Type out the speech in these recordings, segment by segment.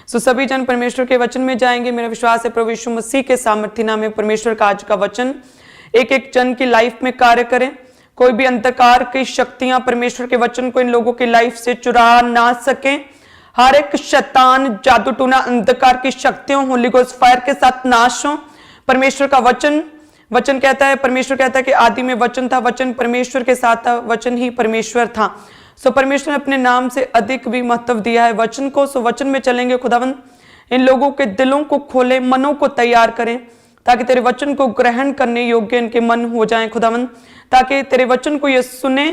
सो सभी जन परमेश्वर के वचन में जाएंगे। मेरा विश्वास है प्रभु यीशु मसीह के सामर्थ्य नाम में परमेश्वर का आज का वचन एक एक जन की लाइफ में कार्य करें। कोई भी अंधकार की शक्तियां परमेश्वर के वचन को इन लोगों की लाइफ से चुरा ना सके। हर एक शैतान, जादू टूना, अंधकार की शक्तियों होली गोस्ट फायर के साथ नाश हो। परमेश्वर का वचन कहता है, परमेश्वर कहता है कि आदि में वचन था, वचन परमेश्वर के साथ था, वचन ही परमेश्वर था। सो परमेश्वर ने अपने नाम से अधिक भी महत्व दिया है वचन को। सो वचन में चलेंगे। खुदावंद इन लोगों के दिलों को खोले, मनों को तैयार करें, ताकि तेरे वचन को ग्रहण करने योग्य इनके मन हो जाएं खुदावंद, ताकि तेरे वचन को ये सुने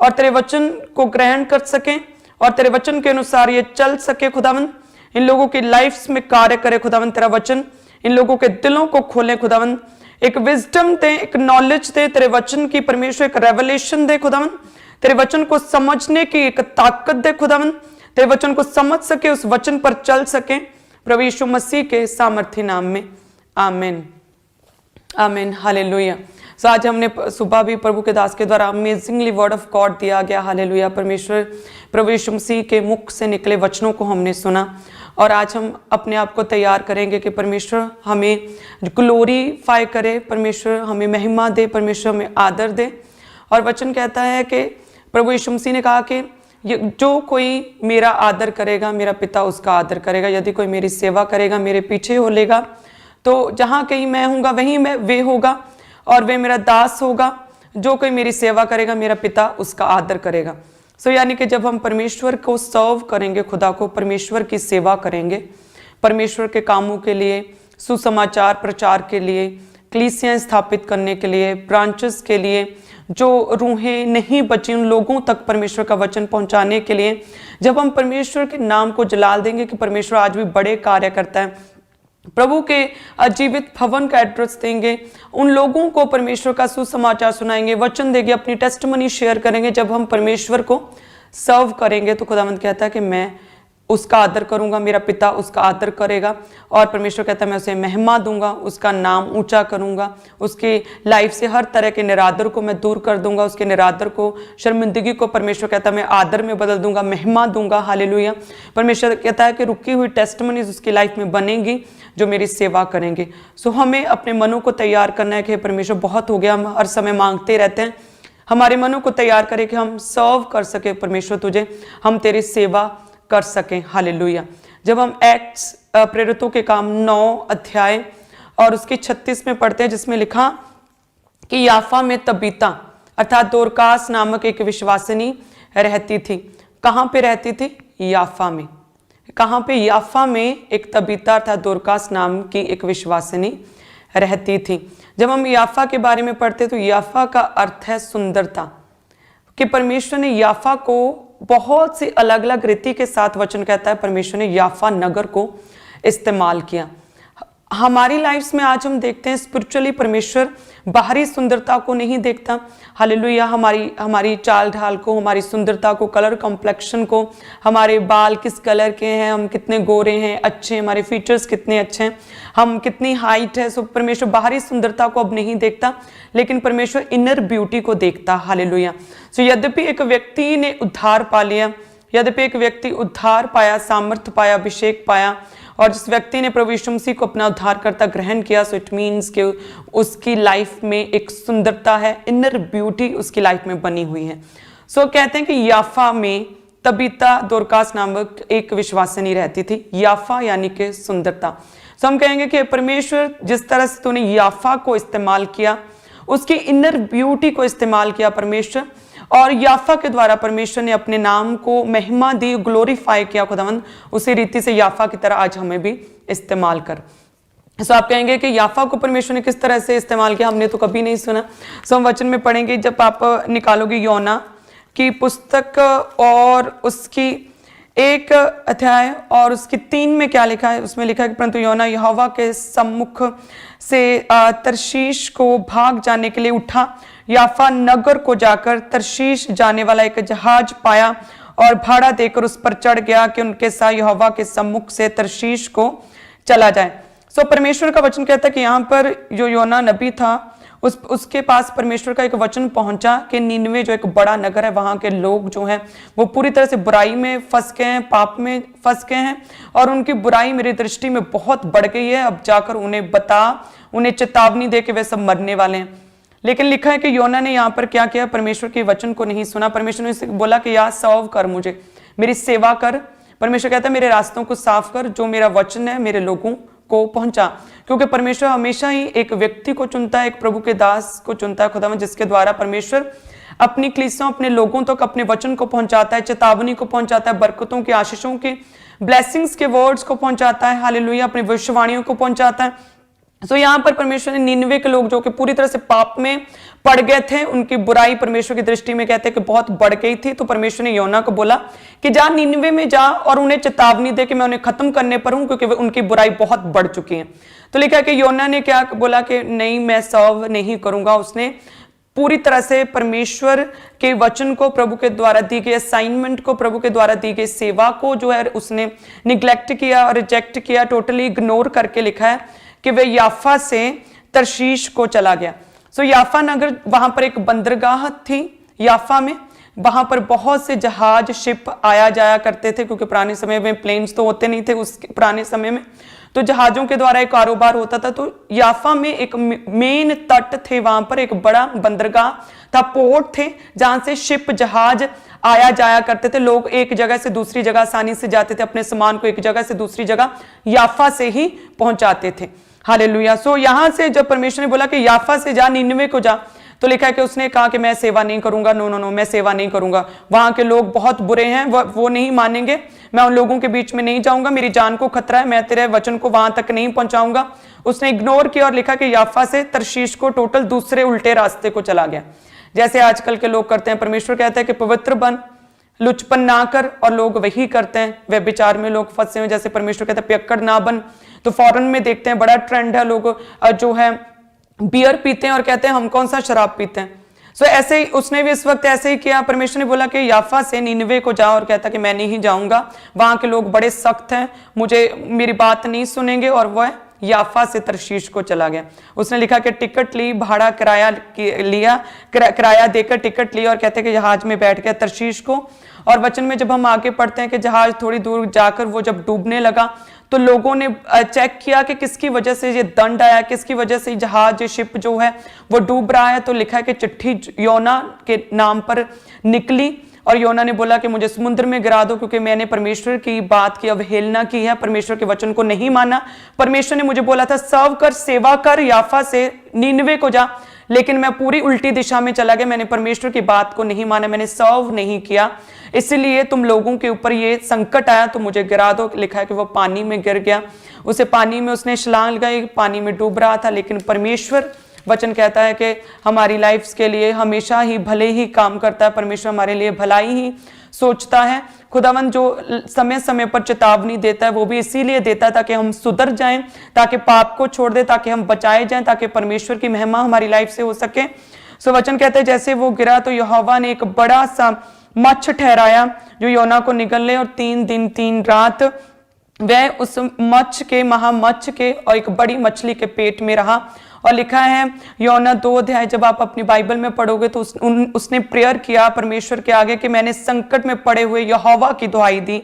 और तेरे वचन को ग्रहण कर सकें और तेरे वचन के अनुसार ये चल सके। खुदावंद इन लोगों की लाइफ में कार्य करे खुदावंद। तेरा वचन इन लोगों के दिलों को खोले खुदावंद, एक विजडम दे, एक नॉलेज दे, तेरे वचन की परमेश्वर एक रेवलेशन दे खुदावंद। तेरे वचन को समझने की एक ताकत दे खुदावंद, तेरे वचन को समझ सके, उस वचन पर चल सके प्रभु यीशु मसीह के सामर्थ्य नाम में। आमीन आमीन हालेलुया। सो आज हमने सुबह भी प्रभु के दास के द्वारा अमेजिंगली वर्ड ऑफ गॉड दिया गया। हालेलुया। परमेश्वर प्रभु यीशु मसीह के मुख से निकले वचनों को हमने सुना और आज हम अपने आप को तैयार करेंगे कि परमेश्वर हमें ग्लोरीफाई करे, परमेश्वर हमें महिमा दे, परमेश्वर हमें आदर दे। और वचन कहता है कि प्रभु यीशु मसीह ने कहा कि जो कोई मेरा आदर करेगा मेरा पिता उसका आदर करेगा, यदि कोई मेरी सेवा करेगा मेरे पीछे हो लेगा, तो जहाँ कहीं मैं हूँगा वहीं वे होगा और वे मेरा दास होगा। जो कोई मेरी सेवा करेगा मेरा पिता उसका आदर करेगा। सो यानी कि जब हम परमेश्वर को सर्व करेंगे, खुदा को, परमेश्वर की सेवा करेंगे, परमेश्वर के कामों के लिए, सुसमाचार प्रचार के लिए, कलीसियाँ स्थापित करने के लिए, ब्रांचेस के लिए, जो रूहें नहीं बची उन लोगों तक परमेश्वर का वचन पहुंचाने के लिए, जब हम परमेश्वर के नाम को जलाल देंगे कि परमेश्वर आज भी बड़े कार्य करता है, प्रभु के जीवित भवन का एड्रेस देंगे, उन लोगों को परमेश्वर का सुसमाचार सुनाएंगे, वचन देंगे, अपनी टेस्टमनी शेयर करेंगे, जब हम परमेश्वर को सर्व करेंगे तो खुदावंद कहता है कि मैं उसका आदर करूंगा, मेरा पिता उसका आदर करेगा। और परमेश्वर कहता है मैं उसे महिमा दूंगा, उसका नाम ऊंचा करूंगा, उसकी लाइफ से हर तरह के निरादर को मैं दूर कर दूंगा, उसके निरादर को, शर्मिंदगी को परमेश्वर कहता है मैं आदर में बदल दूंगा, महिमा दूंगा। हालेलुया। परमेश्वर कहता है कि रुकी हुई टेस्टमनीज उसकी लाइफ में बनेंगी जो मेरी सेवा करेंगे। सो हमें अपने मनों को तैयार करना है कि परमेश्वर बहुत हो गया, हम हर समय मांगते रहते हैं। हमारे मनों को तैयार करें कि हम सर्व कर सके परमेश्वर तुझे, हम तेरी सेवा कर सकें। हालेलुया। जब हम एक्ट्स प्रेरितों के काम 9 अध्याय और उसके 36 में पढ़ते हैं, जिसमें लिखा कि याफा में तबीता अर्थात दोरकास नामक एक विश्वासिनी रहती थी। कहाँ पे रहती थी? याफा में। कहाँ पे? याफा में एक तबीता अर्थात दोरकास नाम की एक विश्वासिनी रहती थी। जब हम याफा के बारे में पढ़ते तो याफा का अर्थ है सुंदरता, कि परमेश्वर ने याफा को बहुत सी अलग अलग रीति के साथ, वचन कहता है परमेश्वर ने याफा नगर को इस्तेमाल किया। हमारी लाइफ्स में आज हम देखते हैं स्पिरिचुअली परमेश्वर बाहरी सुंदरता को नहीं देखता। हालेलुया। हमारी चाल ढाल को, हमारी सुंदरता को, कलर कॉम्प्लेक्शन को, हमारे बाल किस कलर के हैं, हम कितने गोरे हैं, अच्छे, हमारे फीचर्स कितने अच्छे हैं, हम कितनी हाइट है। सो परमेश्वर बाहरी सुंदरता को अब नहीं देखता, लेकिन परमेश्वर इनर ब्यूटी को देखता। हालेलुया। सो यद्यपि एक व्यक्ति ने उद्धार पा लिया, यद्यपि एक व्यक्ति उद्धार पाया, सामर्थ्य पाया, अभिषेक पाया, और जिस व्यक्ति ने प्रभु यीशु मसीह को अपना उद्धारकर्ता ग्रहण किया, सो इट मीन्स कि उसकी लाइफ में एक सुंदरता है, इनर ब्यूटी उसकी लाइफ में बनी हुई है। सो कहते हैं कि याफा में तबीता दोरकास नामक एक विश्वासिनी रहती थी। याफा यानी कि सुंदरता। सो हम कहेंगे कि परमेश्वर जिस तरह से तूने याफा को इस्तेमाल किया, उसकी इनर ब्यूटी को इस्तेमाल किया परमेश्वर, और याफा के द्वारा परमेश्वर ने अपने नाम को महिमा दी, ग्लोरीफाई किया खुदावंद, उसी रीति से याफा की तरह आज हमें भी इस्तेमाल कर। सो आप कहेंगे कि याफा को परमेश्वर ने किस तरह से इस्तेमाल किया, हमने तो कभी नहीं सुना। सो हम वचन में पढ़ेंगे, जब आप निकालोगे योना की पुस्तक और उसकी 1 अध्याय और उसकी 3 में क्या लिखा है, उसमें लिखा है कि परंतु योना यहोवा के सम्मुख से तरशीश को भाग जाने के लिए उठा, याफा नगर को जाकर तरशीश जाने वाला एक जहाज पाया और भाड़ा देकर उस पर चढ़ गया कि उनके साथ यहोवा के सम्मुख से तरशीश को चला जाए। सो परमेश्वर का वचन कहता है कि यहाँ पर जो योना नबी था उसके पास परमेश्वर का एक वचन पहुंचा कि नीनवे जो एक बड़ा नगर है, वहां के लोग जो हैं वो पूरी तरह से बुराई में फंस गए हैं, पाप में फंस गए हैं और उनकी बुराई मेरी दृष्टि में बहुत बढ़ गई है। अब जाकर उन्हें चेतावनी दे के वे सब मरने वाले हैं। लेकिन लिखा है कि योना ने यहाँ पर क्या किया, परमेश्वर के वचन को नहीं सुना। परमेश्वर ने बोला कि यार सर्व कर, मुझे मेरी सेवा कर। परमेश्वर कहता है मेरे रास्तों को साफ कर, जो मेरा वचन है मेरे लोगों को पहुंचा। क्योंकि परमेश्वर हमेशा ही एक व्यक्ति को चुनता है, एक प्रभु के दास को चुनता है खुदावंद, जिसके द्वारा परमेश्वर अपनी कलीसियाओं, अपने लोगों तक अपने वचन को पहुंचाता है, चेतावनी को पहुंचाता है, बरकतों की, आशीषों के, ब्लेसिंग्स के वर्ड्स को पहुंचाता है, हालेलुया, अपनी भविष्यवाणियों को पहुंचाता है। सो यहाँ पर परमेश्वर ने नीनवे के लोग जो कि पूरी तरह से पाप में पड़ गए थे, उनकी बुराई परमेश्वर की दृष्टि में कहते हैं कि बहुत बढ़ गई थी, तो परमेश्वर ने योना को बोला कि जा नीनवे में जा और उन्हें चेतावनी दे कि मैं उन्हें खत्म करने पर हूं, क्योंकि उनकी बुराई बहुत बढ़ चुकी है। तो लिखा है कि योना ने क्या बोला कि नहीं, मैं सर्व नहीं करूंगा। उसने पूरी तरह से परमेश्वर के वचन को, प्रभु के द्वारा दी गई असाइनमेंट को, प्रभु के द्वारा दी गई सेवा को जो है उसने निग्लेक्ट किया और रिजेक्ट किया, टोटली इग्नोर करके। लिखा है कि वह याफा से तरशीश को चला गया। सो याफा नगर, वहां पर एक बंदरगाह थी याफा में, वहां पर बहुत से जहाज, शिप आया जाया करते थे, क्योंकि पुराने समय में प्लेन्स तो होते नहीं थे उस पुराने समय में, तो जहाजों के द्वारा एक कारोबार होता था। तो याफा में एक मेन तट थे, वहां पर एक बड़ा बंदरगाह था, पोर्ट थे, जहां से शिप, जहाज आया जाया करते थे। लोग एक जगह से दूसरी जगह आसानी से जाते थे, अपने सामान को एक जगह से दूसरी जगह याफा से ही पहुंचाते थे। हालेलुया। सो यहां से जब परमेश्वर ने बोला कि याफा से जा, नीनवे को जा, तो लिखा है कि उसने कहा कि मैं सेवा नहीं करूंगा, नो, मैं सेवा नहीं करूंगा। वहां के लोग बहुत बुरे हैं, वो नहीं मानेंगे, मैं उन लोगों के बीच में नहीं जाऊंगा, मेरी जान को खतरा है, मैं तेरे वचन को वहां तक नहीं पहुंचाऊंगा। उसने इग्नोर किया और लिखा कि याफा से तरशीश को, टोटल दूसरे उल्टे रास्ते को चला गया, जैसे आजकल के लोग करते हैं। परमेश्वर कहता है कि पवित्र बन, लुचपन ना कर, और लोग वही करते हैं। वे विचार में लोग फंसे हुए, जैसे परमेश्वर कहता है पियक्कड़ ना बन, तो फॉरेन में देखते हैं बड़ा ट्रेंड है, लोग जो है बियर पीते हैं और कहते हैं हम कौन सा शराब पीते हैं। सो ऐसे ही उसने भी इस वक्त ऐसे ही किया। परमेश्वर ने बोला कि याफा से नीनवे को जाओ, और कहता कि मैं नहीं जाऊंगा, वहां के लोग बड़े सख्त हैं, मेरी बात नहीं सुनेंगे, और वह याफा से तरशीश को चला गया। उसने लिखा कि टिकट ली, भाड़ा किराया देकर टिकट लिया, और कहते हैं कि जहाज में बैठ गया तरशीश को। और वचन में जब हम आगे पढ़ते हैं कि जहाज थोड़ी दूर जाकर वो जब डूबने लगा, तो लोगों ने चेक किया कि किसकी वजह से ये दंड आया, किसकी वजह से जहाज, शिप जो है वो डूब रहा है। तो लिखा है कि चिट्ठी योना के नाम पर निकली, और योना ने बोला कि मुझे समुद्र में गिरा दो, क्योंकि मैंने परमेश्वर की बात की अवहेलना की है, परमेश्वर के वचन को नहीं माना। परमेश्वर ने मुझे बोला था सर्व कर, सेवा कर, याफा से नीनवे को जा, लेकिन मैं पूरी उल्टी दिशा में चला गया। मैंने परमेश्वर की बात को नहीं माना, मैंने सर्व नहीं किया, इसलिए तुम लोगों के ऊपर ये संकट आया, तो मुझे गिरा दो। लिखा है कि वो पानी में गिर गया, उसे पानी में उसने छलांग लगाई, पानी में डूब रहा था। लेकिन परमेश्वर वचन कहता है कि हमारी लाइफ के लिए हमेशा ही भले ही काम करता है, परमेश्वर हमारे लिए भलाई ही सोचता है। खुदावन जो समय समय पर चेतावनी देता है, वो भी इसीलिए देता है ताकि हम सुधर जाएं, ताकि पाप को छोड़ दे, ताकि हम बचाए जाएं, ताकि परमेश्वर की महिमा हमारी लाइफ से हो सके। सो वचन कहते हैं जैसे वो गिरा, तो यहोवा ने एक बड़ा सा मच्छ ठहराया जो योना को निगलने, और 3 दिन 3 रात वह उस मच्छ के, महामच्छ के, और एक बड़ी मछली के पेट में रहा। और लिखा है योना 2 अध्याय, जब आप अपनी बाइबल में पढ़ोगे तो उसने प्रेयर किया परमेश्वर के आगे कि मैंने संकट में पड़े हुए यहोवा की दुहाई दी,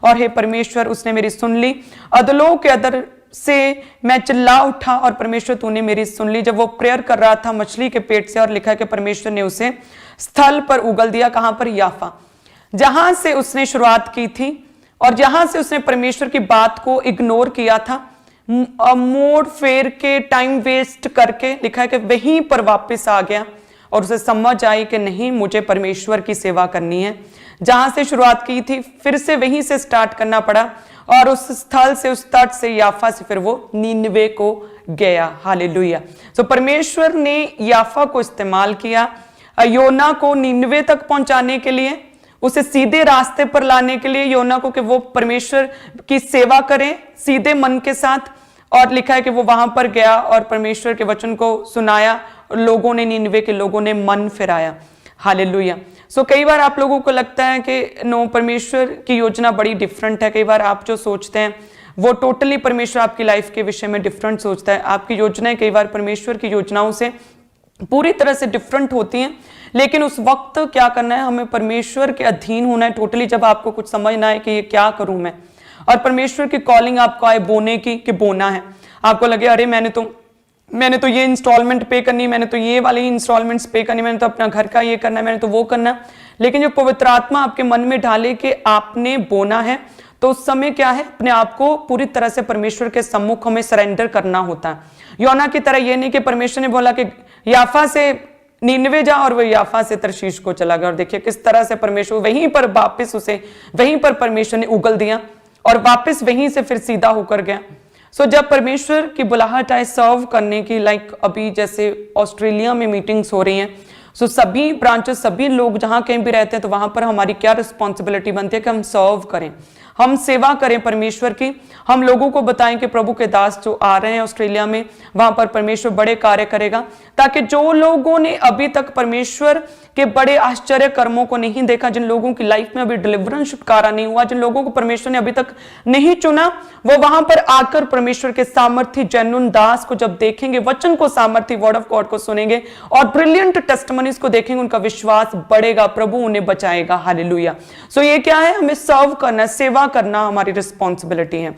और हे परमेश्वर उसने मेरी सुन ली। अदलों के अदर से मैं चिल्ला उठा, और परमेश्वर तूने मेरी सुन ली। जब वो प्रेयर कर रहा था मछली के पेट से, और लिखा है कि परमेश्वर ने उसे स्थल पर उगल दिया। कहां पर? याफा, जहां से उसने शुरुआत की थी और जहां से उसने परमेश्वर की बात को इग्नोर किया था, मोड़ फेर के, टाइम वेस्ट करके, लिखा है कि वहीं पर वापस आ गया, और उसे समझ आई कि नहीं, मुझे परमेश्वर की सेवा करनी है। जहां से शुरुआत की थी फिर से वहीं से स्टार्ट करना पड़ा, और उस स्थल से, उस तट से, याफा से फिर वो नीनवे को गया। हालेलुया। तो परमेश्वर ने याफा को इस्तेमाल किया योना को नीनवे तक पहुंचाने के लिए, उसे सीधे रास्ते पर लाने के लिए योना को, कि वो परमेश्वर की सेवा करें सीधे मन के साथ। और लिखा है कि वो वहां पर गया और परमेश्वर के वचन को सुनाया, लोगों ने, नीनवे के लोगों ने मन फिराया। हालेलुया। सो कई बार आप लोगों को लगता है कि नो, परमेश्वर की योजना बड़ी डिफरेंट है। कई बार आप जो सोचते हैं वो टोटली परमेश्वर आपकी लाइफ के विषय में डिफरेंट सोचता है। आपकी योजनाएं कई बार परमेश्वर की योजनाओं से पूरी तरह से डिफरेंट होती हैं। लेकिन उस वक्त क्या करना है, हमें परमेश्वर के अधीन होना है टोटली। जब आपको कुछ समझना है कि ये क्या करूं मैं, और परमेश्वर की कॉलिंग आपको आए बोने की, कि बोना है, आपको लगे अरे मैंने तो ये इंस्टॉलमेंट पे करनी, मैंने तो ये वाली इंस्टॉलमेंट्स पे करनी, मैंने तो अपना घर का ये करना है, मैंने तो वो करना है। लेकिन जो पवित्र आत्मा आपके मन में डाले कि आपने बोना है, तो उस समय क्या है, अपने आप को पूरी तरह से परमेश्वर के सम्मुख हमें सरेंडर करना होता है। योना की तरह ये नहीं कि परमेश्वर ने बोला कि याफा से नीनवे जा, और वो याफा से तरशीश को चला गया। और देखिए किस तरह से परमेश्वर वहीं पर वापिस उसे वहीं पर परमेश्वर ने उगल दिया और वापिस वहीं से फिर सीधा होकर गया। सो जब परमेश्वर की बुलाहट आए सर्व करने की, लाइक अभी जैसे ऑस्ट्रेलिया में मीटिंग्स हो रही हैं, सो सभी ब्रांचेस, सभी लोग जहां कहीं भी रहते हैं, तो वहां पर हमारी क्या रिस्पॉन्सिबिलिटी बनती है कि हम सर्व करें, हम सेवा करें परमेश्वर की। हम लोगों को बताएं कि प्रभु के दास जो आ रहे हैं ऑस्ट्रेलिया में, वहां पर परमेश्वर बड़े कार्य करेगा, ताकि जो लोगों ने अभी तक परमेश्वर के बड़े आश्चर्य कर्मों को नहीं देखा, जिन लोगों की लाइफ में अभी डिलीवरेंस छुटकारा नहीं हुआ, जिन लोगों को परमेश्वर ने अभी तक नहीं चुना, वो वहां पर आकर परमेश्वर के सामर्थ्य जेन्युइन दास को जब देखेंगे, वचन को, सामर्थ्य वर्ड ऑफ गॉड को सुनेंगे और ब्रिलियंट टेस्टिमनीज को देखेंगे, उनका विश्वास बढ़ेगा, प्रभु उन्हें बचाएगा। हालेलुया। सो ये क्या है, हमें सर्व करना, सेवा करना हमारी रिस्पॉन्सिबिलिटी है।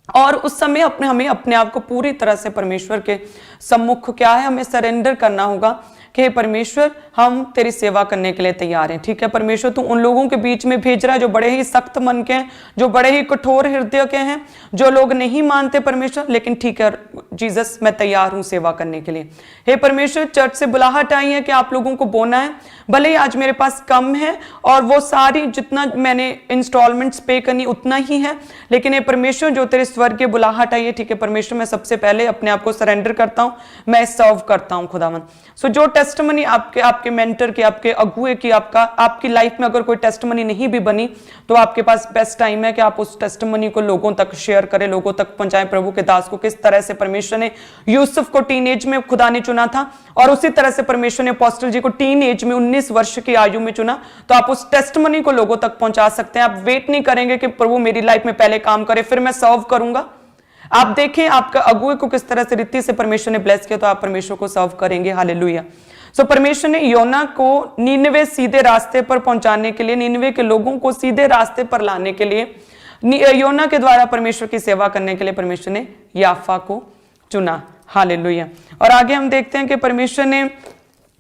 और उस समय हमें अपने आप को पूरी तरह से परमेश्वर के सम्मुख क्या है, हमें सरेंडर करना होगा कि परमेश्वर हम तेरी सेवा करने के लिए तैयार हैं। ठीक है परमेश्वर, तू उन लोगों के बीच में भेज रहा है जो बड़े ही सख्त मन के हैं, जो बड़े ही कठोर हृदय के हैं, जो लोग नहीं मानते परमेश्वर, लेकिन ठीक है जीसस, मैं तैयार हूं सेवा करने के लिए। हे परमेश्वर, चर्च से बुलाहट आई है कि आप लोगों को बोना है, भले ही आज मेरे पास कम है और वो सारी जितना मैंने इंस्टॉलमेंट्स पे करनी उतना ही है, लेकिन हे परमेश्वर जो तेरे स्वर्ग की बुलाहट आई है, ठीक है परमेश्वर, मैं सबसे पहले अपने आप को सरेंडर करता हूं, मैं सर्व करता हूं खुदावन। सो जो टेस्टमनी आपके मेंटर की, आपके अगुए की, आपकी लाइफ में अगर कोई टेस्टमनी नहीं भी बनी, तो आपके पास बेस्ट टाइम है कि आप उस टेस्टमनी को लोगों तक शेयर करें, लोगों तक पहुंचाएं प्रभु के दास को। किस तरह से परमेश्वर ने यूसुफ को टीन एज में खुदा ने चुना था, और उसी तरह से परमेश्वर ने अपोस्टल जी को टीन एज में 19 वर्ष की आयु में चुना, तो आप उस टेस्टमनी को लोगों तक पहुंचा सकते हैं। आप वेट नहीं करेंगे कि प्रभु मेरी लाइफ में पहले काम करे फिर मैं सर्व करूंगा। आप देखें आपका अगुए को किस तरह से रीति से परमेश्वर ने ब्लेस किया, तो आप परमेश्वर को सर्व करेंगे। हालेलुया। सो परमेश्वर ने योना को नीनवे सीधे रास्ते पर पहुंचाने के लिए, नीनवे के लोगों को सीधे रास्ते पर लाने के लिए, योना के द्वारा परमेश्वर की सेवा करने के लिए परमेश्वर ने याफा को चुना। हालेलुया। और आगे हम देखते हैं कि परमेश्वर ने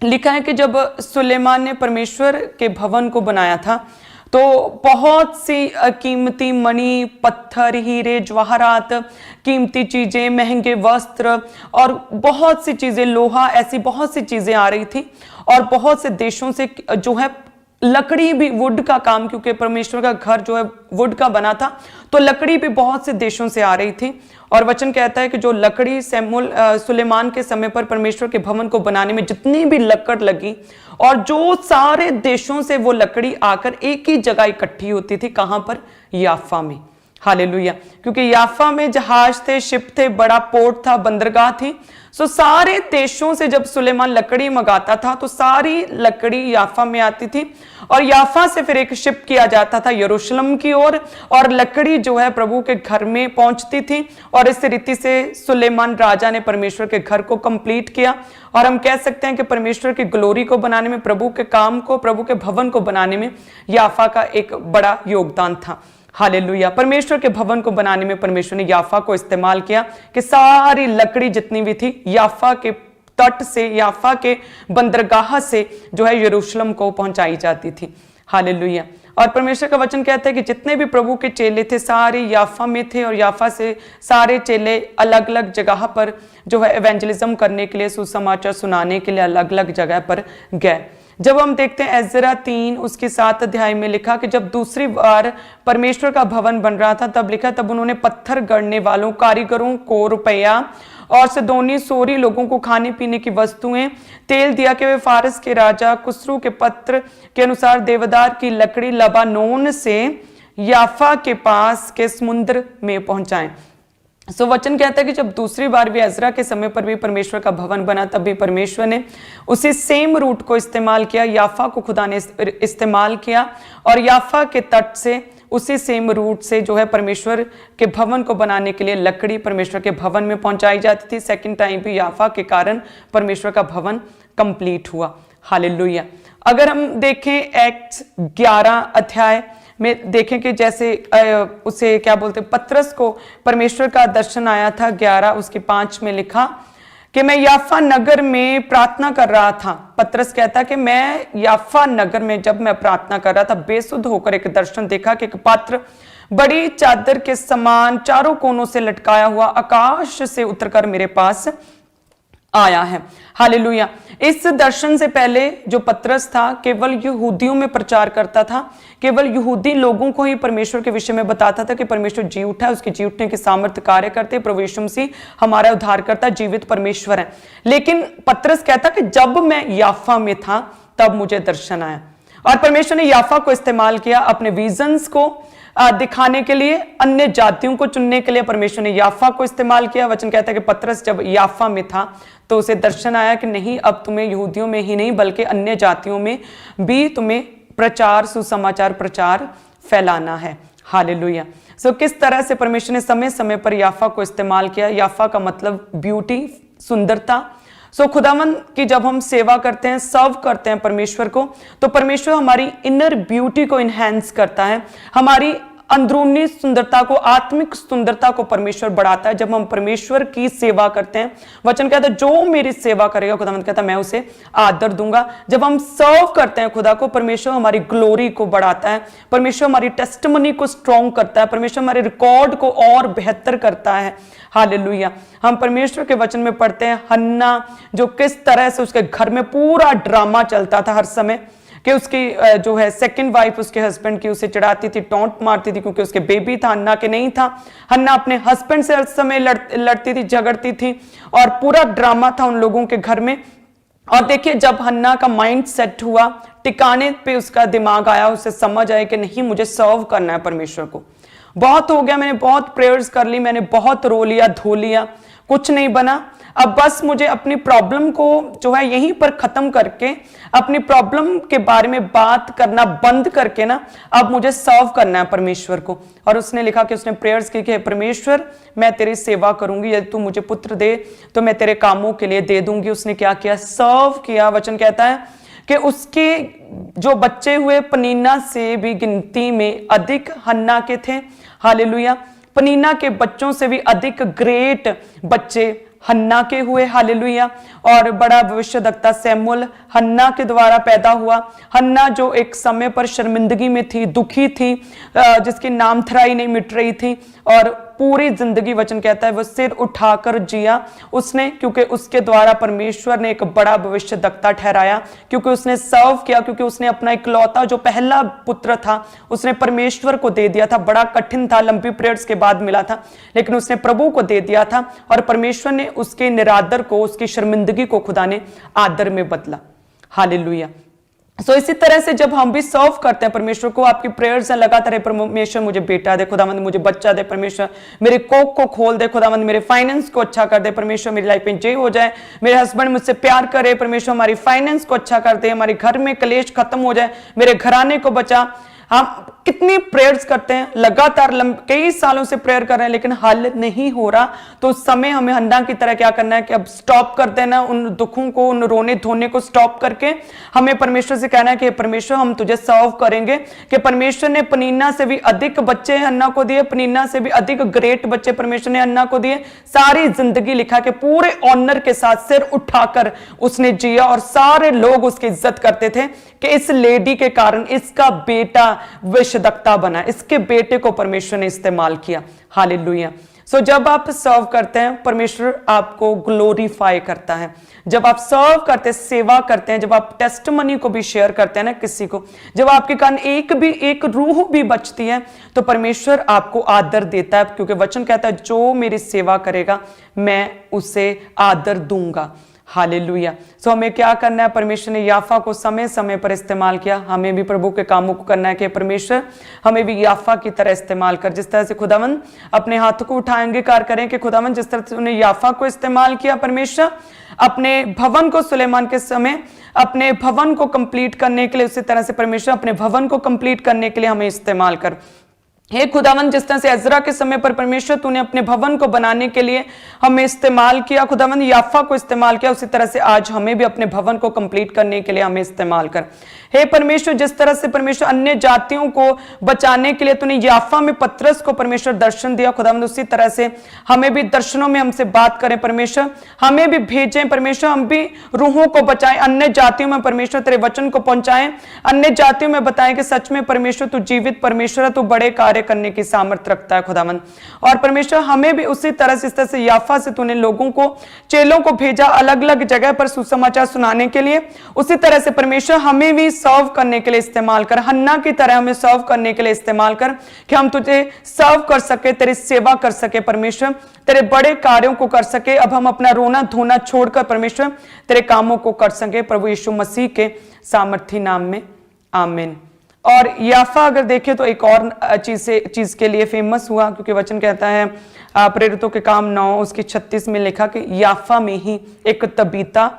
लिखा है कि जब सुलेमान ने परमेश्वर के भवन को बनाया था, तो बहुत सी कीमती मणि, पत्थर, हीरे, जवाहरात, कीमती चीजें, महंगे वस्त्र और बहुत सी चीजें, लोहा, ऐसी बहुत सी चीजें आ रही थी। और बहुत से देशों से जो है लकड़ी भी, वुड का काम, क्योंकि परमेश्वर का घर जो है वुड का बना था, तो लकड़ी भी बहुत से देशों से आ रही थी। और वचन कहता है कि जो लकड़ी सुलेमान के समय पर परमेश्वर के भवन को बनाने में जितनी भी लकड़ लगी, और जो सारे देशों से वो लकड़ी आकर एक ही जगह इकट्ठी होती थी, कहां पर? याफा में। हालेलुया। क्योंकि याफा में जहाज थे, शिप थे, बड़ा पोर्ट था, बंदरगाह थी। सो सारे देशों से जब सुलेमान लकड़ी मंगाता था, तो सारी लकड़ी याफा में आती थी, और याफा से फिर एक शिप किया जाता था यरूशलेम की ओर, और लकड़ी जो है प्रभु के घर में पहुंचती थी। और इस रीति से सुलेमान राजा ने परमेश्वर के घर को कंप्लीट किया। और हम कह सकते हैं कि परमेश्वर की ग्लोरी को बनाने में, प्रभु के काम को, प्रभु के भवन को बनाने में याफा का एक बड़ा योगदान था। हालेलुया। परमेश्वर के भवन को बनाने में परमेश्वर ने याफा को इस्तेमाल किया कि सारी लकड़ी जितनी भी थी याफा के तट से, याफा के बंदरगाह से जो है यरूशलेम को पहुंचाई जाती थी। हालेलुया। और परमेश्वर का वचन कहता है कि जितने भी प्रभु के चेले थे सारे याफा में थे, और याफा से सारे चेले अलग अलग जगह पर जो है एवेंजलिज्म करने के लिए, सुसमाचार सुनाने के लिए अलग अलग जगह पर गए। जब हम देखते हैं एजरा 3 उसके 7 अध्याय में लिखा कि जब दूसरी बार परमेश्वर का भवन बन रहा था, तब लिखा, तब उन्होंने पत्थर गढ़ने वालों, कारीगरों को रुपया और सिदोनी सोरी लोगों को खाने पीने की वस्तुएं, तेल दिया कि वे फारस के राजा खुसरू के पत्र के अनुसार देवदार की लकड़ी लबानोन से याफा के पास के समुद्र में पहुंचाएं। सो वचन कहता है कि जब दूसरी बार भी एजरा के समय पर भी परमेश्वर का भवन बना, तब भी परमेश्वर ने उसी सेम रूट को इस्तेमाल किया, याफा को खुदा ने इस्तेमाल किया, और याफा के तट से उसी सेम रूट से जो है परमेश्वर के भवन को बनाने के लिए लकड़ी परमेश्वर के भवन में पहुंचाई जाती थी। सेकंड टाइम भी याफा के कारण परमेश्वर का भवन कंप्लीट हुआ। हालेलुया। अगर हम देखें एक्ट्स 11 अध्याय में देखें कि जैसे उसे क्या बोलते, पतरस को परमेश्वर का दर्शन आया था, 11 उसकी 5 में लिखा कि मैं याफा नगर में प्रार्थना कर रहा था। पतरस कहता कि मैं याफा नगर में जब मैं प्रार्थना कर रहा था, बेसुध होकर एक दर्शन देखा कि एक पात्र बड़ी चादर के समान चारों कोनों से लटकाया हुआ आकाश से उतरकर मेरे पास आया है। हालेलुया। इस दर्शन से पहले जो पतरस था केवल यहूदियों में प्रचार करता था, केवल यहूदी लोगों को ही परमेश्वर के विषय में बताता था कि परमेश्वर जी उठा है, उसके जी उठने के सामर्थ्य कार्य करते, प्रभु यीशु मसीह हमारा उद्धार करता, जीवित परमेश्वर है। लेकिन पतरस कहता कि जब मैं याफा में था तब मुझे दर्शन आया, और परमेश्वर ने याफा को इस्तेमाल किया अपने विजन्स को दिखाने के लिए, अन्य जातियों को चुनने के लिए परमेश्वर ने याफा को इस्तेमाल किया। वचन कहता है कि पतरस जब याफा में था तो उसे दर्शन आया कि नहीं, अब तुम्हें यहूदियों में ही नहीं बल्कि अन्य जातियों में भी तुम्हें प्रचार, सुसमाचार प्रचार फैलाना है। हालेलुया। सो किस तरह से परमेश्वर ने समय समय पर याफा को इस्तेमाल किया। याफा का मतलब ब्यूटी, सुंदरता। सो खुदावन की जब हम सेवा करते हैं, सर्व करते हैं परमेश्वर को, तो परमेश्वर हमारी इनर ब्यूटी को इनहेंस करता है, हमारी अंदरूनी सुंदरता को, आत्मिक सुंदरता को परमेश्वर बढ़ाता है जब हम परमेश्वर की सेवा करते हैं। वचन कहता है जो मेरी सेवा करेगा, खुदावंद कहता है मैं उसे आदर दूंगा। जब हम सर्व करते हैं खुदा को, परमेश्वर हमारी ग्लोरी को बढ़ाता है, परमेश्वर हमारी टेस्टिमनी को स्ट्रॉन्ग करता है, परमेश्वर हमारे रिकॉर्ड को और बेहतर करता है। हालेलुया। हम परमेश्वर के वचन में पढ़ते हैं हन्ना जो किस तरह से उसके घर में पूरा ड्रामा चलता था हर समय कि उसकी जो है सेकंड वाइफ उसके हस्बैंड की उसे चिढ़ाती थी, टॉन्ट मारती थी क्योंकि उसके बेबी था, हन्ना के नहीं था। हन्ना अपने हस्बैंड से हर समय लड़ती थी, झगड़ती थी, और पूरा ड्रामा था उन लोगों के घर में। और देखिए जब हन्ना का माइंड सेट हुआ, टिकाने पे उसका दिमाग आया, उसे समझ आया कि नहीं मुझे सर्व करना है परमेश्वर को। बहुत हो गया, मैंने बहुत प्रेयर्स कर ली, मैंने बहुत रो लिया, धो लिया, कुछ नहीं बना, अब बस मुझे अपनी प्रॉब्लम को जो है यहीं पर खत्म करके, अपनी प्रॉब्लम के बारे में बात करना बंद करके ना, अब मुझे सर्व करना है परमेश्वर को। और उसने लिखा कि उसने प्रेयर्स की कि परमेश्वर मैं तेरी सेवा करूंगी, यदि तू मुझे पुत्र दे तो मैं तेरे कामों के लिए दे दूंगी। उसने क्या किया? सर्व किया। वचन कहता है कि उसके जो बच्चे हुए पनीना से भी गिनती में अधिक हन्ना के थे। हालेलुया। पनीना के बच्चों से भी अधिक ग्रेट बच्चे हन्ना के हुए। हालेलुया। और बड़ा भविष्यद्वक्ता सैमुअल हन्ना के द्वारा पैदा हुआ। हन्ना जो एक समय पर शर्मिंदगी में थी, दुखी थी, जिसकी नामधराई नहीं मिट रही थी, और पूरी जिंदगी वचन कहता है वो सिर उठाकर जिया उसने, क्योंकि उसके द्वारा परमेश्वर ने एक बड़ा भविष्यद्वक्ता ठहराया, क्योंकि उसने सर्व किया, क्योंकि उसने अपना इकलौता जो पहला पुत्र था उसने परमेश्वर को दे दिया था। बड़ा कठिन था, लंबी प्रेयर्स के बाद मिला था, लेकिन उसने प्रभु को दे दिया था, और परमेश्वर ने उसके निरादर को, उसकी शर्मिंदगी को खुदा ने आदर में बदला। हालेलुया। सो इसी तरह से जब हम भी सर्व करते हैं परमेश्वर को, आपकी प्रेयर्स हैं लगातार, परमेश्वर मुझे बेटा दे, खुदावंद मुझे बच्चा दे, परमेश्वर मेरे कोख को खोल दे, खुदावंद मेरे फाइनेंस को अच्छा कर दे, परमेश्वर मेरी लाइफ में जय हो जाए, मेरे हस्बैंड मुझसे प्यार करे, परमेश्वर हमारी फाइनेंस को अच्छा कर दे, हमारे घर में कलेश खत्म हो जाए, मेरे घराने को बचा। हम कितनी प्रेयर्स करते हैं लगातार, कई सालों से प्रेयर कर रहे हैं, लेकिन हल नहीं हो रहा। तो उस समय हमें हन्ना की तरह क्या करना है कि अब स्टॉप कर देना, उन दुखों को, उन रोने धोने को स्टॉप करके हमें परमेश्वर से कहना है कि परमेश्वर हम तुझे सर्व करेंगे। कि परमेश्वर ने पनीना से भी अधिक बच्चे हन्ना को दिए, पनीना से भी अधिक ग्रेट बच्चे परमेश्वर ने हन्ना को दिए। सारी जिंदगी लिखा कि पूरे ऑनर के साथ सिर उठाकर उसने जिया, और सारे लोग उसकी इज्जत करते थे कि इस लेडी के कारण इसका बेटा भविष्यद्वक्ता बना, इसके बेटे को परमेश्वर ने इस्तेमाल किया। हालेलुया। सो जब आप सर्व करते हैं परमेश्वर आपको ग्लोरीफाई करता है। जब आप सर्व करते, सेवा करते हैं, जब आप टेस्टिमनी को भी शेयर करते हैं ना किसी को, जब आपके कारण एक रूह भी बचती है, तो परमेश्वर आपको आदर देता है, क्योंकि वचन कहता है जो मेरी सेवा करेगा मैं उसे आदर दूंगा। हालेलुया। सो हमें क्या करना है? परमेश्वर ने याफा को समय समय पर इस्तेमाल किया, हमें भी प्रभु के कामों को करना है कि परमेश्वर हमें भी याफा की तरह इस्तेमाल कर। जिस तरह से खुदावंद अपने हाथों को उठाएंगे, कार्य करें कि खुदावंद जिस तरह से उन्हें याफा को इस्तेमाल किया, परमेश्वर अपने भवन को सुलेमान के समय अपने भवन को कंप्लीट करने के लिए, उसी तरह से परमेश्वर अपने भवन को कंप्लीट करने के लिए हमें इस्तेमाल कर। हे खुदावन, जिस तरह से एजरा के समय पर परमेश्वर तूने अपने भवन को बनाने के लिए हमें इस्तेमाल किया, खुदावन याफा को इस्तेमाल किया, उसी तरह से आज हमें भी अपने भवन को कंप्लीट करने के लिए हमें इस्तेमाल कर। हे परमेश्वर, जिस तरह से परमेश्वर अन्य जातियों को बचाने के लिए तूने याफा में पतरस को परमेश्वर दर्शन दिया, खुदावन उसी तरह से हमें भी दर्शनों में हमसे बात करें परमेश्वर, हमें भी भेजें परमेश्वर, हम भी रूहों को बचाएं, अन्य जातियों में परमेश्वर तेरे वचन को पहुंचाएं, अन्य जातियों में बताएं कि सच में परमेश्वर तू जीवित परमेश्वर है, तू बड़े कार्य करने की सामर्थ्य रखता है खुदावन। और परमेश्वर हमें भी उसी तरह से, इस तरह से याफा से तूने लोगों को, चेलों को भेजा अलग अलग जगह पर सुसमाचार सुनाने के लिए, उसी तरह से परमेश्वर हमें भी सर्व करने के लिए इस्तेमाल कर, हन्ना की तरह हमें सर्व करने के लिए इस्तेमाल कर, कि हम तुझे सर्व कर सके, तेरी सेवा कर सके परमेश्वर, तेरे बड़े कार्यों को कर सके। अब हम अपना रोना धोना छोड़कर परमेश्वर तेरे कामों को कर सके, प्रभु यीशु मसीह के सामर्थी नाम में, आमीन। और याफा अगर देखें तो एक और चीज के लिए फेमस हुआ, क्योंकि वचन कहता है प्रेरितों के काम 9 उसकी 36 में लिखा कि याफा में ही एक तबीता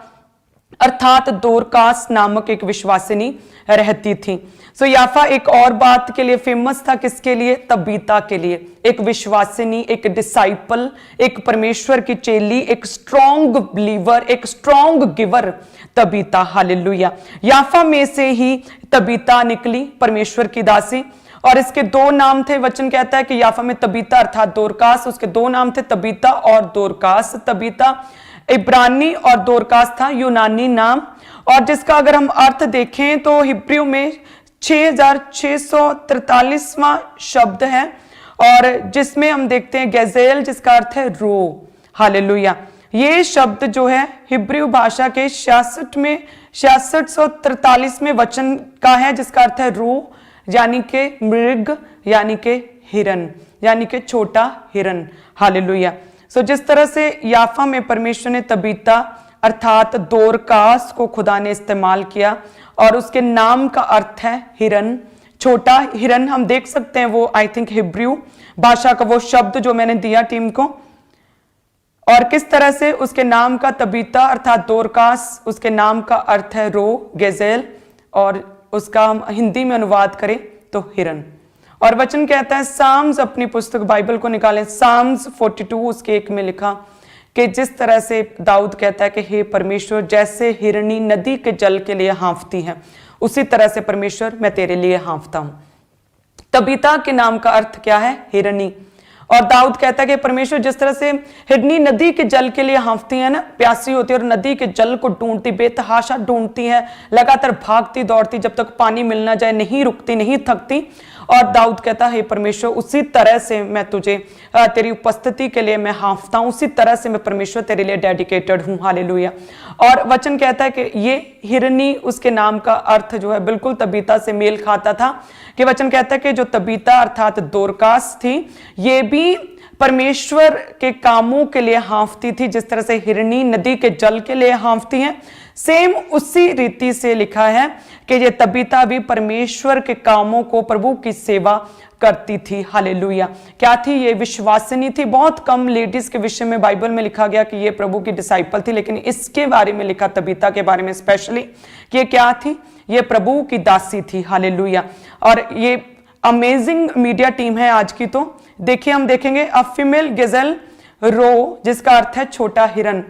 अर्थात दोरकास नामक एक विश्वासिनी रहती थी। सो याफा एक और बात के लिए फेमस था, किसके लिए? तबीता के लिए, एक विश्वासिनी, एक डिसाइपल, एक परमेश्वर की चेली, एक स्ट्रॉन्ग बिलीवर, एक स्ट्रॉन्ग गिवर, तबीता। हालेलुया। याफा में से ही तबीता निकली, परमेश्वर की दासी, और इसके 2 नाम थे। वचन कहता है कि याफा में तबीता अर्थात दोरकास, उसके 2 नाम थे, तबीता और दोरकास। तबीता इब्रानी और दोरकास था यूनानी नाम, और जिसका अगर हम अर्थ देखें तो हिब्रू में 6643वां शब्द है, और जिसमें हम देखते हैं गैजेल, जिसका अर्थ है रो। हालेलुया। ये शब्द जो है हिब्रू भाषा के 6643वें वचन का है, जिसका अर्थ है रो, यानी के मृग, यानी के हिरन, यानी के छोटा हिरन। हालेलुया। सो जिस तरह से याफा में परमेश्वर ने तबीता अर्थात दोरकास को खुदा ने इस्तेमाल किया, और उसके नाम का अर्थ है हिरन, छोटा हिरन। हम देख सकते हैं वो आई थिंक हिब्रू भाषा का वो शब्द जो मैंने दिया टीम को, और किस तरह से उसके नाम का तबीता अर्थात दोरकास, उसके नाम का अर्थ है रो, गेजेल, और उसका हम हिंदी में अनुवाद करें तो हिरन। और वचन कहता है, साम्स, अपनी पुस्तक बाइबल को निकालें, साम्स 42 उसके 1 में लिखा कि जिस तरह से दाऊद कहता है कि हे परमेश्वर, जैसे हिरनी नदी के जल के लिए हाँफती है, उसी तरह से परमेश्वर मैं तेरे लिए हाँफता हूं। तबीता के नाम का अर्थ क्या है? हिरनी। और दाऊद कहता है कि परमेश्वर जिस तरह से हिरनी नदी के जल के लिए हाँफती है ना, प्यासी होती है और नदी के जल को ढूंढती, बेतहाशा ढूंढती है, लगातार भागती दौड़ती, जब तक पानी मिल ना जाए, नहीं रुकती, नहीं थकती। और दाऊद कहता है परमेश्वर, उसी तरह से मैं तुझे तेरी उपस्थिति के लिए मैं हाँफता हूं, उसी तरह से मैं परमेश्वर तेरे लिए डेडिकेटेड हूं। हालेलुया। और वचन कहता है कि ये हिरनी, उसके नाम का अर्थ जो है बिल्कुल तबीता से मेल खाता था, कि वचन कहता है कि जो तबीता अर्थात दोरकास थी, ये भी परमेश्वर के कामों के लिए हाँफती थी, जिस तरह से हिरनी नदी के जल के लिए हाँफती है। सेम उसी रीति से लिखा है कि ये तबीता भी परमेश्वर के कामों को, प्रभु की सेवा करती थी। हालेलुया। क्या थी? ये विश्वासिनी थी। बहुत कम लेडीज के विषय में बाइबल में लिखा गया कि ये प्रभु की डिसाइपल थी, लेकिन इसके बारे में लिखा, तबीता के बारे में स्पेशली, कि ये क्या थी? ये प्रभु की दासी थी। हालेलुया। और ये अमेजिंग मीडिया टीम है आज की। तो देखिए, हम देखेंगे अ फीमेल गेजल रो, जिसका अर्थ है छोटा हिरन,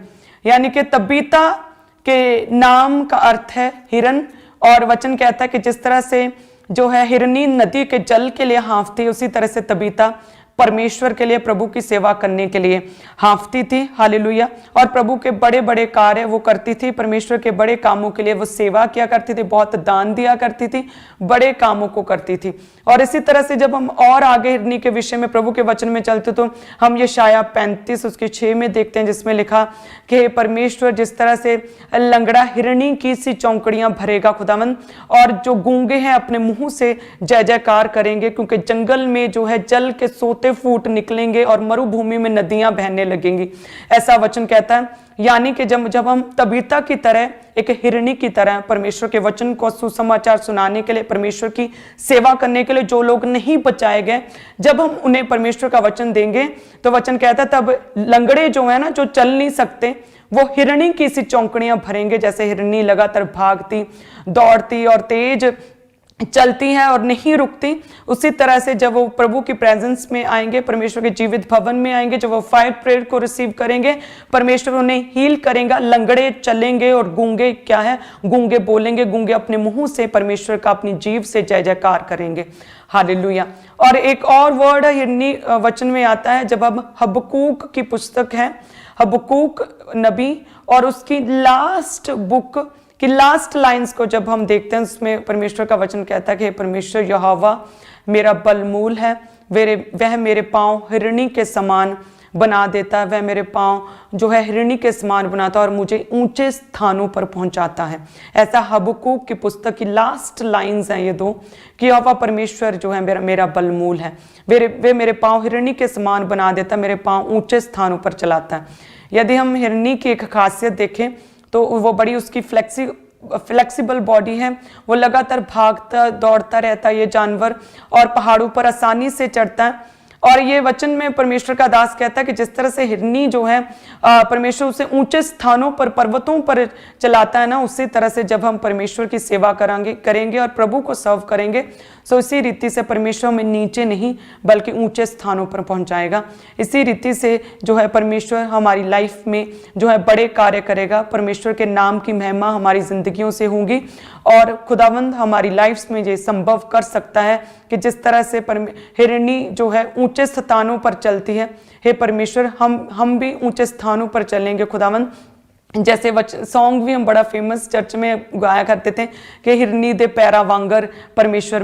यानी कि तबीता के नाम का अर्थ है हिरन। और वचन कहता है कि जिस तरह से जो है हिरनी नदी के जल के लिए हाँफती, उसी तरह से तबीता परमेश्वर के लिए, प्रभु की सेवा करने के लिए हाँफती थी। हालेलुया। और प्रभु के बड़े बड़े कार्य वो करती थी, परमेश्वर के बड़े कामों के लिए वो सेवा किया करती थी, बहुत दान दिया करती थी, बड़े कामों को करती थी। और इसी तरह से जब हम और आगे हिरनी के विषय में प्रभु के वचन में चलते तो हम यशायाह 35 उसके 6 में देखते हैं, जिसमें लिखा कि परमेश्वर जिस तरह से लंगड़ा हिरनी की सी चौंकड़ियां भरेगा खुदावन, और जो गूंगे हैं अपने मुंह से जय जयकार करेंगे, क्योंकि जंगल में जो है जल के सोते फूट निकलेंगे और मरुभूमि में नदियां बहने लगेंगी, ऐसा वचन कहता है। यानी कि जब हम तबीता की तरह, एक हिरनी की तरह परमेश्वर के वचन को सुसमाचार सुनाने के लिए, परमेश्वर की सेवा करने के लिए, जो लोग नहीं बचाए गए, जब हम उन्हें परमेश्वर का वचन देंगे, तो वचन कहता है तब लंगड़े जो है ना, जो चल नहीं सकते, वो हिरनी की सी चौंकड़ियां भरेंगे, जैसे हिरनी लगातार भागती दौड़ती और तेज चलती हैं और नहीं रुकती, उसी तरह से जब वो प्रभु की प्रेजेंस में आएंगे, परमेश्वर के जीवित भवन में आएंगे, जब वो फायर प्रेयर को रिसीव करेंगे, परमेश्वर उन्हें हील करेगा। लंगड़े चलेंगे और गूंगे क्या है, गूंगे बोलेंगे, गूंगे अपने मुंह से परमेश्वर का अपनी जीव से जय जयकार करेंगे। हालेलुया। और एक और वर्ड है हिरनी वचन में आता है, जब हम हबक्कूक की पुस्तक है, हबक्कूक नबी, और उसकी लास्ट बुक कि लास्ट लाइंस को जब हम देखते हैं, उसमें परमेश्वर का वचन कहता है कि परमेश्वर यहोवा मेरा बलमूल है, वह मेरे पांव हिरणी के समान बना देता है, वह मेरे पांव जो है हिरणी के समान बनाता है और मुझे ऊंचे स्थानों पर पहुंचाता है। ऐसा हबक्कूक की पुस्तक की लास्ट लाइंस हैं ये दो, कि यहोवा परमेश्वर जो है मेरा बलमूल है, वे मेरे पांव हिरणी के समान बना देता है, मेरे पांव ऊंचे स्थानों पर चलाता है। यदि हम हिरणी की एक खासियत देखें तो वो बड़ी उसकी फ्लेक्सिबल बॉडी है, वो लगातार भागता दौड़ता रहता है ये जानवर, और पहाड़ों पर आसानी से चढ़ता है। और ये वचन में परमेश्वर का दास कहता है कि जिस तरह से हिरनी जो है परमेश्वर उसे ऊंचे स्थानों पर, पर्वतों पर चलाता है ना, उसी तरह से जब हम परमेश्वर की सेवा करेंगे और प्रभु को सर्व करेंगे, तो इसी रीति से परमेश्वर हमें नीचे नहीं बल्कि ऊंचे स्थानों पर पहुंचाएगा। इसी रीति से जो है परमेश्वर हमारी लाइफ में जो है बड़े कार्य करेगा। परमेश्वर के नाम की महिमा हमारी जिंदगियों से होगी, और खुदावंद हमारी लाइफ में ये संभव कर सकता है कि जिस तरह से हिरनी जो है ऊंचे स्थानों पर चलती है, हे परमेश्वर हम भी ऊंचे स्थानों पर चलेंगे खुदावंद। जैसे सॉन्ग भी हम बड़ा फेमस चर्च में गाया करते थे कि हिरनी दे पैरा वांगर परमेश्वर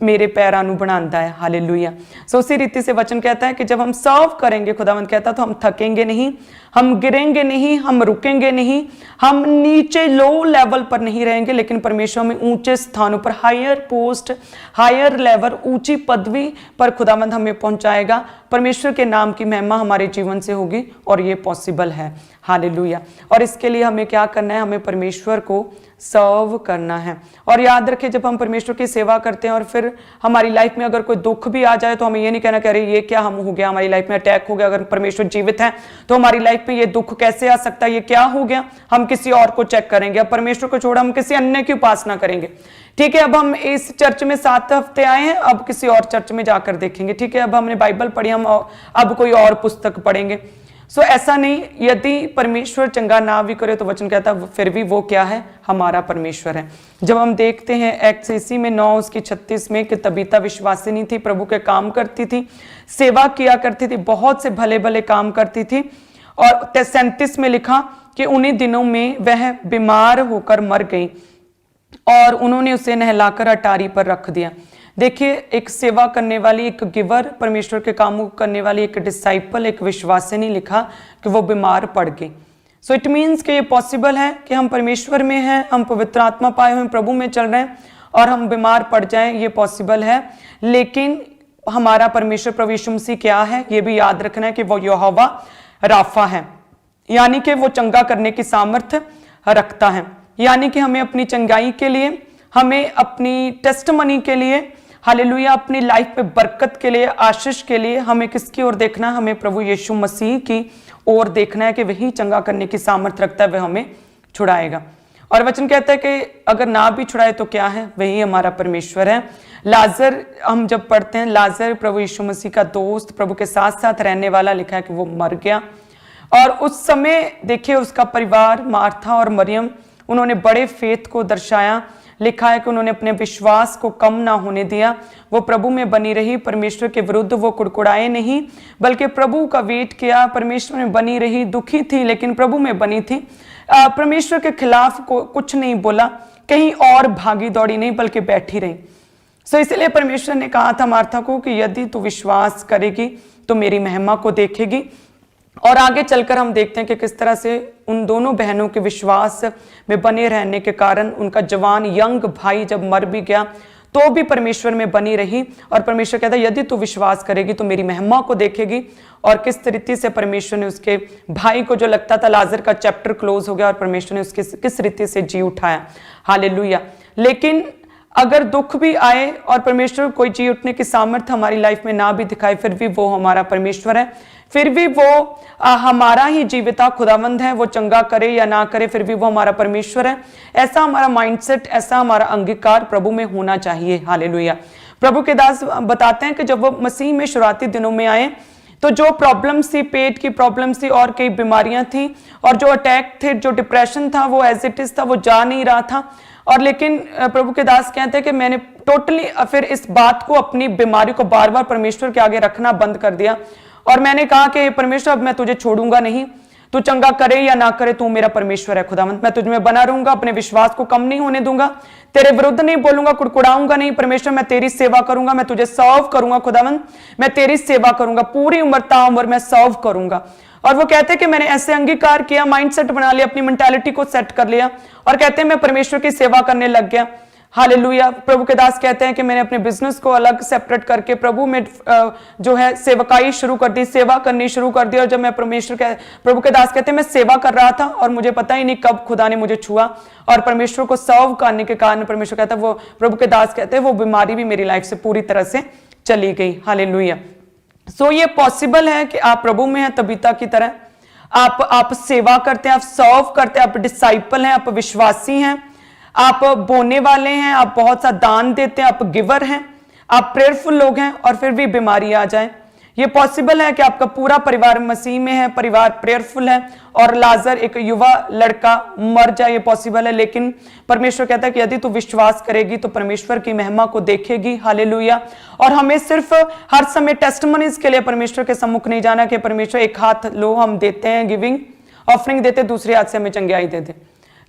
मेरे पैरां नूं बनांदा है। हालेलुया। सो उसी रीति से वचन कहता है कि जब हम सर्व करेंगे, खुदावंद कहता है, तो हम थकेंगे नहीं, हम गिरेंगे नहीं, हम रुकेंगे नहीं, हम नीचे लो लेवल पर नहीं रहेंगे, लेकिन परमेश्वर में ऊंचे स्थानों पर, हायर पोस्ट, हायर लेवल, ऊंची पदवी पर खुदावंद हमें पहुंचाएगा। परमेश्वर के नाम की महिमा हमारे जीवन से होगी और ये पॉसिबल है। हालेलुया। और इसके लिए हमें क्या करना है, हमें परमेश्वर को सर्व करना है। और याद रखें, जब हम परमेश्वर की सेवा करते हैं और फिर हमारी लाइफ में अगर कोई दुख भी आ जाए, तो हमें ये नहीं कहना कि अरे ये क्या हम हो गया, हमारी लाइफ में अटैक हो गया। अगर परमेश्वर जीवित है तो हमारी लाइफ में ये दुख कैसे आ सकता है, ये क्या हो गया, हम किसी और को चेक करेंगे। अब परमेश्वर को छोड़ा हम किसी अन्य की उपासना करेंगे। ठीक है, अब हम इस चर्च में 7 हफ्ते आए हैं, अब किसी और चर्च में जाकर देखेंगे। ठीक है, अब हमने बाइबल पढ़ी, हम अब कोई और पुस्तक पढ़ेंगे। सो ऐसा नहीं, यदि परमेश्वर चंगा ना भी करे तो वचन कहता है फिर भी वो क्या है, हमारा परमेश्वर है। जब हम देखते हैं एक्ट्स इसी में 9 उसकी 36 में कि तबीता विश्वासिनी थी, प्रभु के काम करती थी, सेवा किया करती थी, बहुत से भले भले काम करती थी। और 37 में लिखा कि उन्हीं दिनों में वह बीमार होकर मर गई और उन्होंने उसे नहलाकर अटारी पर रख दिया। देखिए, एक सेवा करने वाली, एक गिवर, परमेश्वर के कामों करने वाली एक डिसाइपल, एक विश्वासिनी लिखा कि वो बीमार पड़ गई। सो इट मीन्स कि ये पॉसिबल है कि हम परमेश्वर में हैं, हम पवित्र आत्मा पाए हुए प्रभु में चल रहे हैं और हम बीमार पड़ जाएं, ये पॉसिबल है। लेकिन हमारा परमेश्वर प्रभु यीशु मसीह क्या है, ये भी याद रखना है कि वो यहोवा राफा है, यानी कि वो चंगा करने की सामर्थ्य रखता है। यानी कि हमें अपनी चंगाई के लिए, हमें अपनी टेस्टमनी के लिए, हालेलुया, अपनी लाइफ में बरकत के लिए, आशीष के लिए हमें किसकी ओर देखना है, हमें प्रभु यीशु मसीह की ओर देखना है कि वही चंगा करने की सामर्थ्य रखता है, वह हमें छुड़ाएगा। और वचन कहता है कि अगर ना भी छुड़ाए तो क्या है, वही हमारा परमेश्वर है। लाजर, हम जब पढ़ते हैं, लाजर प्रभु यीशु मसीह का दोस्त, प्रभु के साथ साथ रहने वाला, लिखा है कि वो मर गया। और उस समय देखिए उसका परिवार, मार्था और मरियम, उन्होंने बड़े फेथ को दर्शाया। लिखा है कि उन्होंने अपने विश्वास को कम ना होने दिया, वो प्रभु में बनी रही, परमेश्वर के विरुद्ध वो कुड़कुड़ाए नहीं, बल्कि प्रभु का वेट किया, परमेश्वर में बनी रही, दुखी थी लेकिन प्रभु में बनी थी, परमेश्वर के खिलाफ को कुछ नहीं बोला, कहीं और भागी दौड़ी नहीं, बल्कि बैठी रही। सो इसलिए परमेश्वर ने कहा था मार्था को कि यदि तू विश्वास करेगी तो मेरी महिमा को देखेगी। और आगे चलकर हम देखते हैं कि किस तरह से उन दोनों बहनों के विश्वास में बने रहने के कारण उनका जवान यंग भाई जब मर भी गया तो भी परमेश्वर में बनी रही। और परमेश्वर कहता है यदि तू विश्वास करेगी तो मेरी महिमा को देखेगी। और किस तरीके से परमेश्वर ने उसके भाई को, जो लगता था लाजर का चैप्टर क्लोज हो गया, और परमेश्वर ने उसके किस रीति से जी उठाया। हालेलुया। लेकिन अगर दुख भी आए और परमेश्वर कोई जी उठने की सामर्थ्य हमारी लाइफ में ना भी दिखाए, फिर भी वो हमारा परमेश्वर है, फिर भी वो हमारा ही जीविता खुदावंद है, वो चंगा करे या ना करे फिर भी वो हमारा परमेश्वर है। ऐसा हमारा माइंडसेट, ऐसा हमारा अंगीकार प्रभु में होना चाहिए। हालेलुया। प्रभु के दास बताते हैं कि जब वो मसीह में शुरुआती दिनों में आए तो जो प्रॉब्लम्स थी, पेट की प्रॉब्लम्स थी और कई बीमारियां थी और जो अटैक थे, जो डिप्रेशन था वो एज इट इज था, वो जा नहीं रहा था। और लेकिन प्रभु के दास कहते हैं कि मैंने टोटली फिर इस बात को, अपनी बीमारी को बार बार परमेश्वर के आगे रखना बंद कर दिया और मैंने कहा कि परमेश्वर अब मैं तुझे छोड़ूंगा नहीं, तू चंगा करे या ना करे तू मेरा परमेश्वर है खुदावंत, मैं तुझ में बना रहूंगा, अपने विश्वास को कम नहीं होने दूंगा, तेरे विरुद्ध नहीं बोलूंगा, कुड़कुड़ाऊंगा नहीं परमेश्वर, मैं तेरी सेवा करूंगा, मैं तुझे सर्व करूंगा खुदावंत, मैं तेरी सेवा करूंगा, पूरी उम्र ताउम्र मैं सर्व करूंगा। और वो कहते हैं कि मैंने ऐसे अंगीकार किया, माइंडसेट बना लिया, अपनी मेंटालिटी को सेट कर लिया और कहते हैं मैं परमेश्वर की सेवा करने लग गया। हालेलुया। प्रभु के दास कहते हैं कि मैंने अपने बिजनेस को अलग सेपरेट करके प्रभु में जो है सेवकाई शुरू कर दी, सेवा करनी शुरू कर दी। और जब मैं प्रभु के दास कहते हैं मैं सेवा कर रहा था और मुझे पता ही नहीं कब खुदा ने मुझे छुआ और परमेश्वर को सर्व करने के कारण परमेश्वर कहता है, वो प्रभु के दास कहते हैं वो बीमारी भी मेरी लाइफ से पूरी तरह से चली गई। हालेलुया। सो ये पॉसिबल है कि आप प्रभु में हैं तबीता की तरह, आप सेवा करते हैं, आप सर्व करते हैं, आप डिसाइपल हैं, आप विश्वासी हैं, आप बोने वाले हैं, आप बहुत सा दान देते हैं, आप गिवर हैं, आप प्रेयरफुल लोग हैं और फिर भी बीमारी आ जाए। ये पॉसिबल है कि आपका पूरा परिवार मसीह में है, परिवार प्रेयरफुल है और लाजर एक युवा लड़का मर जाए, ये पॉसिबल है। लेकिन परमेश्वर कहता है कि यदि तू विश्वास करेगी तो परमेश्वर की महिमा को देखेगी। हालेलुया। और हमें सिर्फ हर समय टेस्टिमनीज के लिए परमेश्वर के सम्मुख नहीं जाना कि परमेश्वर एक हाथ लो हम देते हैं, गिविंग ऑफरिंग देते, दूसरे हाथ से हमें चंगाई दे दे।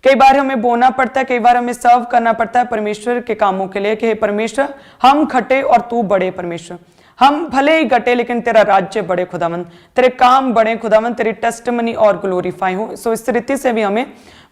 कई बार हमें बोना पड़ता है, कई बार हमें सर्व करना पड़ता है परमेश्वर के कामों के लिए कि परमेश्वर हम घटे और तू बढ़े, परमेश्वर हम भले ही घटे लेकिन तेरा राज्य बढ़े खुदावंत, तेरे काम बढ़े खुदावंत, तेरी टेस्टिमनी और ग्लोरीफाई हो। सो इस रीति से भी हमें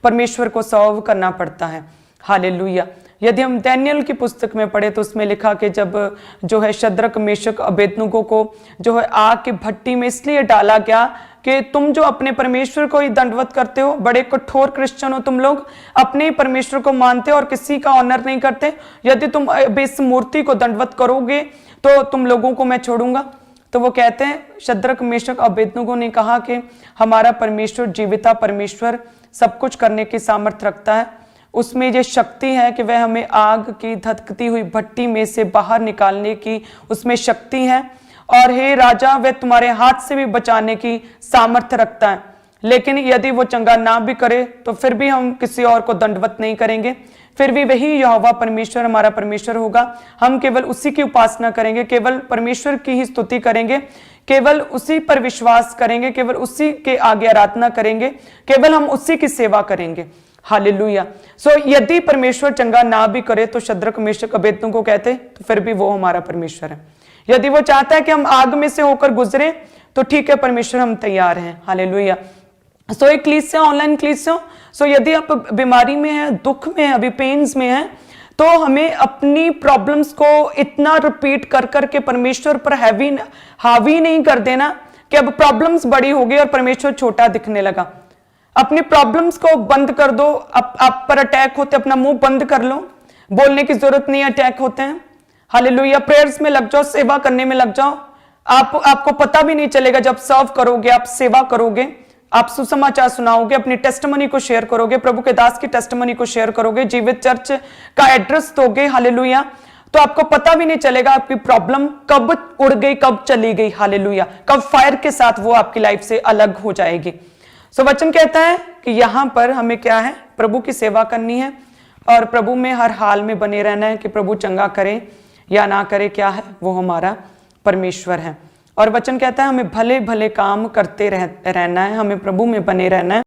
परमेश्वर को सर्व करना पड़ता है। हालेलुया। यदि हम डैनियल की पुस्तक में पढ़े तो उसमें लिखा कि जब जो है शद्रक मेशक अबेदनगो को जो है आग की भट्टी में इसलिए डाला गया कि तुम जो अपने परमेश्वर को ही दंडवत करते हो, बड़े कठोर क्रिश्चियन हो तुम लोग, अपने ही परमेश्वर को मानते हो और किसी का ऑनर नहीं करते, यदि तुम इस मूर्ति को दंडवत करोगे तो तुम लोगों को मैं छोड़ूंगा। तो वो कहते हैं शद्रक मेशक अबेदनगो ने कहा कि हमारा परमेश्वर जीविता परमेश्वर सब कुछ करने की सामर्थ्य रखता है, उसमें ये शक्ति है कि वह हमें आग की धधकती हुई भट्टी में से बाहर निकालने की उसमें शक्ति है और हे राजा वह तुम्हारे हाथ से भी बचाने की सामर्थ्य रखता है। लेकिन यदि वो चंगा ना भी करे तो फिर भी हम किसी और को दंडवत नहीं करेंगे, फिर भी वही यहोवा परमेश्वर हमारा परमेश्वर होगा। हम केवल उसी की उपासना करेंगे, केवल परमेश्वर की ही स्तुति करेंगे, केवल उसी पर विश्वास करेंगे, केवल उसी के आगे आराधना करेंगे, केवल हम उसी की सेवा करेंगे। हालेलुया। सो यदि परमेश्वर चंगा ना भी करे तो शद्रक मेशक अबेदनगो को कहते तो फिर भी वो हमारा परमेश्वर है। यदि वो चाहता है कि हम आग में से होकर गुजरे तो ठीक है परमेश्वर हम तैयार हैं। हालेलुया। सो एक क्लीसिया, ऑनलाइन क्लीसिया, सो यदि आप बीमारी में हैं, दुख में हैं, अभी पेन्स में हैं, तो हमें अपनी प्रॉब्लम्स को इतना रिपीट कर करके परमेश्वर पर हावी नहीं कर देना कि अब प्रॉब्लम्स बड़ी हो गई और परमेश्वर छोटा दिखने लगा। अपनी प्रॉब्लम्स को बंद कर दो। आप पर अटैक होते अपना मुंह बंद कर लो, बोलने की जरूरत नहीं, अटैक होते हैं। हालेलुया। प्रेयर्स में लग जाओ, सेवा करने में लग जाओ। आपको पता भी नहीं चलेगा जब सर्व करोगे, आप सेवा करोगे, आप सुसमाचार सुनाओगे, अपनी टेस्टिमनी को शेयर करोगे, प्रभु के दास की टेस्टिमनी को शेयर करोगे, जीवित चर्च का एड्रेस दोगे। हालेलुया। तो आपको पता भी नहीं चलेगा आपकी प्रॉब्लम कब उड़ गई, कब चली गई। हालेलुया। कब फायर के साथ वो आपकी लाइफ से अलग हो जाएगी। सो वचन कहता है कि यहां पर हमें क्या है, प्रभु की सेवा करनी है और प्रभु में हर हाल में बने रहना है कि प्रभु चंगा करे या ना करे, क्या है वो हमारा परमेश्वर है। और वचन कहता है हमें भले भले काम करते रहना है, हमें प्रभु में बने रहना है।